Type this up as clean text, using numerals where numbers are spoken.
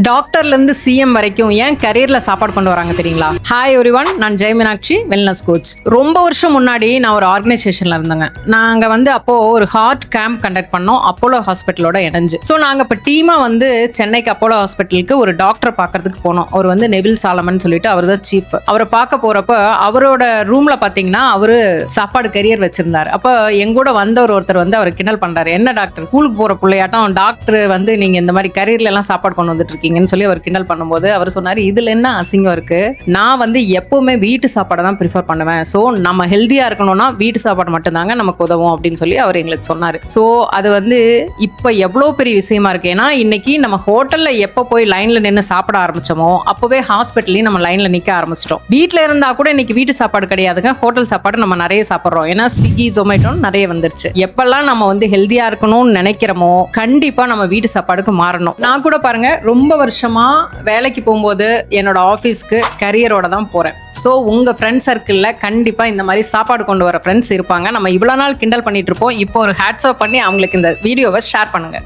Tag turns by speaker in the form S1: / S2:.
S1: டாக்டர்லேருந்து CM வரைக்கும் ஏன் கரியரில் சாப்பாடு கொண்டு வராங்க தெரியுங்களா? ஹாய் எவ்ரிவன், நான் ஜெயமீனாட்சி, வெல்னஸ் கோச். ரொம்ப வருஷம் முன்னாடி நான் ஒரு ஆர்கனைசேஷனில் இருந்தேங்க. நாங்கள் அப்போது ஒரு ஹார்ட் கேம்ப் கண்டக்ட் பண்ணோம் அப்போலோ ஹாஸ்பிட்டலோட இணைஞ்சு. ஸோ நாங்கள் இப்போ டீமாக சென்னைக்கு அப்போலோ ஹாஸ்பிட்டலுக்கு ஒரு டாக்டரை பார்க்கறதுக்கு போனோம். அவர் நெவில் சாலமன் சொல்லிட்டு அவர் தான் சீஃப். அவரை பார்க்க போகிறப்ப அவரோட ரூமில் பார்த்தீங்கன்னா அவர் சாப்பாடு கரியர் வச்சிருந்தார். அப்போ எங்கூட ஒருத்தர் அவர் கிண்டல் பண்ணுறாரு, என்ன டாக்டர் ஸ்கூலுக்கு போகிற பிள்ளையாட்டம் டாக்டர் நீங்கள் இந்த மாதிரி கரியர்ல எல்லாம் சாப்பாடு கொண்டு வந்துட்டு இருக்கீங்கன்னு சொல்லி அவர் கிண்டல் பண்ணும்போது அவர் சொன்னார், இதுல என்ன அசிங்கம் இருக்கு? நான் எப்பவுமே வீட்டு சாப்பாடை தான் ப்ரிஃபர் பண்ணுவேன். ஸோ நம்ம ஹெல்த்தியா இருக்கணும்னா வீட்டு சாப்பாடு மட்டும்தாங்க நமக்கு உதவும் அப்படின்னு சொல்லி அவர் எங்களுக்கு சொன்னார். ஸோ அது இப்போ எவ்வளோ பெரிய விஷயமா இருக்கு. ஏன்னா இன்னைக்கு நம்ம ஹோட்டல்ல எப்போ போய் லைன்ல நின்று சாப்பிட ஆரம்பிச்சோமோ அப்பவே ஹாஸ்பிட்டலையும் நம்ம லைன்ல நிற்க ஆரம்பிச்சிட்டோம். வீட்டில் இருந்தா கூட இன்னைக்கு வீட்டு சாப்பாடு கிடையாதுங்க, ஹோட்டல் சாப்பாடு நம்ம நிறைய சாப்பிட்றோம். ஏன்னா ஸ்விக்கி ஜொமேட்டோன்னு நிறைய வந்துருச்சு. எப்பெல்லாம் நம்ம ஹெல்த்தியா இருக்கணும்னு நினைக்கிறோமோ கண்டிப்பா நம்ம வீட்டு சாப்பாடுக்கு மாறணும். நான் கூட பாருங்க, ரொம்ப வருஷமா வேலைக்கு போகும்போது என்னோட ஆஃபீஸ்க்கு கரியரோட தான் போறேன். ஸோ உங்க ஃப்ரெண்ட் சர்க்கிளில் கண்டிப்பா இந்த மாதிரி சாப்பாடு கொண்டு வர ஃப்ரெண்ட்ஸ் இருப்பாங்க. நம்ம இவ்வளோ நாள் கிண்டல் பண்ணிட்டு இருப்போம். இப்போ ஒரு ஹேட்ஸ் ஆஃப் பண்ணி அவங்களுக்கு இந்த வீடியோவை ஷேர் பண்ணுங்க.